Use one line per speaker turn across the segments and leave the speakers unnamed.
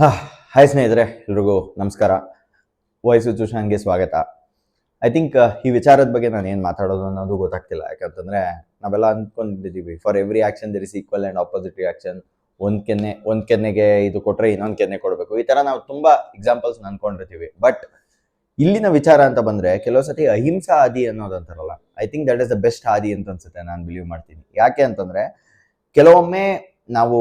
ಹಾ, ಹಾಯ್ ಸ್ನೇಹಿತರೆ, ಎಲ್ರಿಗೂ ನಮಸ್ಕಾರ. ವಾಯ್ಸ್ ಚೂಷನ್ಗೆ ಸ್ವಾಗತ. ಐ ಥಿಂಕ್ ಈ ವಿಚಾರದ ಬಗ್ಗೆ ನಾನು ಏನು ಮಾತಾಡೋದು ಅನ್ನೋದು ಗೊತ್ತಾಗ್ತಿಲ್ಲ. ಯಾಕಂತಂದ್ರೆ ನಾವೆಲ್ಲ ಅಂದ್ಕೊಂಡಿದ್ದೀವಿ, for every action there is equal and opposite reaction. ಒಂದು ಕೆನ್ನೆಗೆ ಇದು ಕೊಟ್ಟರೆ ಇನ್ನೊಂದು ಕೆನ್ನೆ ಕೊಡಬೇಕು, ಈ ಥರ ನಾವು ತುಂಬ ಎಕ್ಸಾಂಪಲ್ಸ್ ಅನ್ಕೊಂಡಿರ್ತೀವಿ. ಬಟ್ ಇಲ್ಲಿನ ವಿಚಾರ ಅಂತ ಬಂದರೆ, ಕೆಲವು ಸತಿ ಅಹಿಂಸಾ ಆದಿ ಅನ್ನೋದು ಅಂತಾರಲ್ಲ, I think that is the best ಆದಿ ಅಂತ ಅನ್ಸುತ್ತೆ. ನಾನು ಬಿಲೀವ್ ಮಾಡ್ತೀನಿ. ಯಾಕೆ ಅಂತಂದರೆ, ಕೆಲವೊಮ್ಮೆ ನಾವು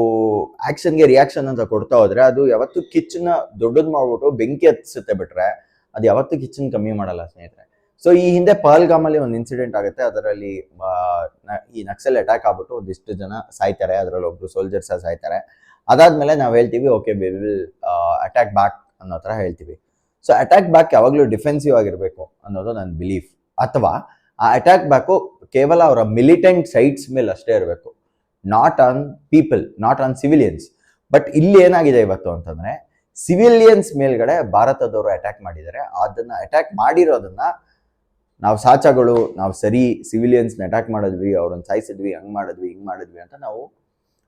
ಆಕ್ಷನ್ಗೆ ರಿಯಾಕ್ಷನ್ ಅಂತ ಕೊಡ್ತಾ ಹೋದ್ರೆ ಅದು ಯಾವತ್ತು ಕಿಚ್ಚನ್ನ ದೊಡ್ಡದು ಮಾಡ್ಬಿಟ್ಟು ಬೆಂಕಿ ಹತ್ತಿಸುತ್ತೆ ಬಿಟ್ರೆ ಅದು ಯಾವತ್ತು ಕಿಚ್ಚನ್ ಕಮ್ಮಿ ಮಾಡಲ್ಲ ಸ್ನೇಹಿತರೆ. ಸೊ ಈ ಹಿಂದೆ ಪಹಲ್ಗಾಮಲ್ಲಿ ಒಂದು ಇನ್ಸಿಡೆಂಟ್ ಆಗುತ್ತೆ. ಅದರಲ್ಲಿ ಈ ನಕ್ಸಲ್ ಅಟ್ಯಾಕ್ ಆಗ್ಬಿಟ್ಟು ಒಂದಿಷ್ಟು ಜನ ಸಾಯ್ತಾರೆ. ಅದರಲ್ಲಿ ಒಬ್ರು ಸೋಲ್ಜರ್ಸ್ ಸಾಯ್ತಾರೆ. ಅದಾದ್ಮೇಲೆ ನಾವು ಹೇಳ್ತೀವಿ, okay we will attack back ಅನ್ನೋ ಥರ ಹೇಳ್ತೀವಿ. ಸೊ ಅಟ್ಯಾಕ್ ಬ್ಯಾಕ್ ಯಾವಾಗಲೂ ಡಿಫೆನ್ಸಿವ್ ಆಗಿರಬೇಕು ಅನ್ನೋದು ನನ್ನ ಬಿಲೀಫ್. ಅಥವಾ ಆ ಅಟ್ಯಾಕ್ ಬ್ಯಾಕು ಕೇವಲ ಅವರ ಮಿಲಿಟೆಂಟ್ ಸೈಟ್ಸ್ ಮೇಲೆ ಅಷ್ಟೇ ಇರಬೇಕು, not on people, not on civilians. But ಇಲ್ಲಿ ಏನಾಗಿದೆ ಇವತ್ತು ಅಂತಂದ್ರೆ, ಸಿವಿಲಿಯನ್ಸ್ ಮೇಲ್ಗಡೆ ಭಾರತದವರು ಅಟ್ಯಾಕ್ ಮಾಡಿದ್ದಾರೆ. ಅದನ್ನ ಅಟ್ಯಾಕ್ ಮಾಡಿರೋದನ್ನ ನಾವು ಸಾಚಗಳು, ನಾವು ಸರಿ ಸಿವಿಲಿಯನ್ಸ್ನ ಅಟ್ಯಾಕ್ ಮಾಡಿದ್ವಿ, ಅವ್ರನ್ನ ಸಾಯಿಸಿದ್ವಿ, ಹಂಗ್ ಮಾಡಿದ್ವಿ ಹಿಂಗ್ ಮಾಡಿದ್ವಿ ಅಂತ ನಾವು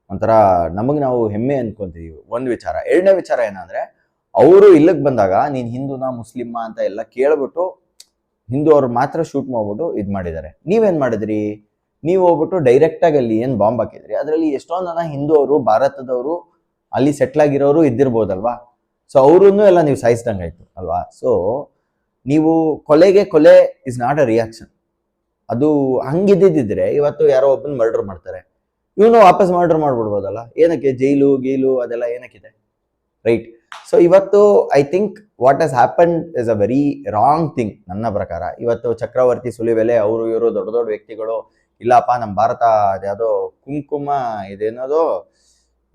ಒಂಥರ ನಮಗೆ ನಾವು ಹೆಮ್ಮೆ ಅನ್ಕೊಂತೀವಿ. ಒಂದು ವಿಚಾರ. ಎರಡನೇ ವಿಚಾರ ಏನಂದ್ರೆ, ಅವರು ಇಲ್ಲಿಗೆ ಬಂದಾಗ ನೀನ್ ಹಿಂದೂನಾ ಮುಸ್ಲಿಮಾ ಅಂತ ಎಲ್ಲ ಕೇಳ್ಬಿಟ್ಟು ಹಿಂದೂ ಅವ್ರು ಮಾತ್ರ ಶೂಟ್ ಮಾಡ್ಬಿಟ್ಟು ಇದ್ ಮಾಡಿದ್ದಾರೆ. ನೀವೇನ್ ಮಾಡಿದ್ರಿ? ನೀವು ಹೋಗ್ಬಿಟ್ಟು ಡೈರೆಕ್ಟಾಗಿ ಅಲ್ಲಿ ಏನು ಬಾಂಬ್ ಹಾಕಿದ್ರಿ, ಅದರಲ್ಲಿ ಎಷ್ಟೊಂದು ಜನ ಹಿಂದೂ ಅವರು, ಭಾರತದವರು, ಅಲ್ಲಿ ಸೆಟ್ಲ್ ಆಗಿರೋರು ಇದ್ದಿರ್ಬೋದಲ್ವಾ. ಸೊ ಅವ್ರನ್ನೂ ಎಲ್ಲ ನೀವು ಸಾಯಿಸ್ದಂಗಾಯ್ತು ಅಲ್ವಾ. ಸೊ ನೀವು ಕೊಲೆಗೆ ಕೊಲೆ ಇಸ್ ನಾಟ್ ಅ ರಿಯಾಕ್ಷನ್. ಅದು ಹಂಗಿದ್ದಿದ್ರೆ ಇವತ್ತು ಯಾರೋ ಒಬ್ಬನ ಮರ್ಡರ್ ಮಾಡ್ತಾರೆ, ಇವನು ವಾಪಸ್ ಮರ್ಡರ್ ಮಾಡ್ಬಿಡ್ಬೋದಲ್ಲ. ಏನಕ್ಕೆ ಜೈಲು ಗೀಲು ಅದೆಲ್ಲ ಏನಕ್ಕಿದೆ, ರೈಟ್? ಸೊ ಇವತ್ತು I think what has happen is a very wrong thing ನನ್ನ ಪ್ರಕಾರ. ಇವತ್ತು ಚಕ್ರವರ್ತಿ ಸುಲಿವೆಲೆ ಅವರು ಇವರು ದೊಡ್ಡ ದೊಡ್ಡ ವ್ಯಕ್ತಿಗಳು, ಇಲ್ಲಪ್ಪ ನಮ್ಮ ಭಾರತ ಅದ್ಯಾವುದೋ ಕುಂಕುಮ ಇದೇನದು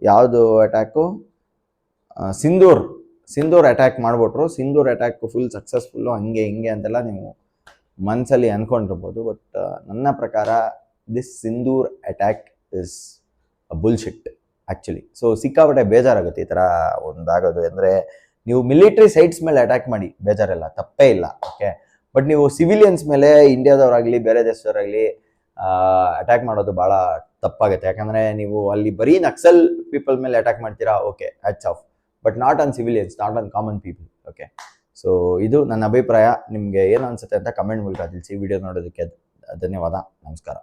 ಯಾವುದು ಅಟ್ಯಾಕು, ಸಿಂಧೂರ್ ಅಟ್ಯಾಕ್ ಮಾಡ್ಬಿಟ್ರು. ಸಿಂಧೂರ್ ಅಟ್ಯಾಕ್ ಫುಲ್ ಸಕ್ಸಸ್ಫುಲ್ಲು, ಹಂಗೆ ಹಿಂಗೆ ಅಂತೆಲ್ಲ ನೀವು ಮನಸ್ಸಲ್ಲಿ ಅನ್ಕೊಂಡಿರ್ಬೋದು. ಬಟ್ ನನ್ನ ಪ್ರಕಾರ this Sindoor attack is a bullshit actually. So ಸಿಕ್ಕಾಪಟ್ಟೆ ಬೇಜಾರಾಗುತ್ತೆ ಈ ಥರ ಒಂದಾಗೋದು. ಅಂದರೆ ನೀವು ಮಿಲಿಟ್ರಿ ಸೈಟ್ಸ್ ಮೇಲೆ ಅಟ್ಯಾಕ್ ಮಾಡಿ, ಬೇಜಾರಿಲ್ಲ, ತಪ್ಪೇ ಇಲ್ಲ, ಓಕೆ. ಬಟ್ ನೀವು ಸಿವಿಲಿಯನ್ಸ್ ಮೇಲೆ ಇಂಡಿಯಾದವರಾಗಲಿ ಬೇರೆ ದೇಶದವರಾಗಲಿ ಅಟ್ಯಾಕ್ ಮಾಡೋದು ಭಾಳ ತಪ್ಪಾಗುತ್ತೆ. ಯಾಕಂದರೆ ನೀವು ಅಲ್ಲಿ ಬರೀ ನಕ್ಸಲ್ ಪೀಪಲ್ ಮೇಲೆ ಅಟ್ಯಾಕ್ ಮಾಡ್ತೀರಾ, okay, hats off. But not on civilians, not on common people, okay. So ಇದು ನನ್ನ ಅಭಿಪ್ರಾಯ. ನಿಮಗೆ ಏನು ಅನಿಸುತ್ತೆ ಅಂತ ಕಮೆಂಟ್ ಮೂಲಕ ತಿಳಿಸಿ. ವಿಡಿಯೋ ನೋಡೋದಕ್ಕೆ ಧನ್ಯವಾದ. ನಮಸ್ಕಾರ.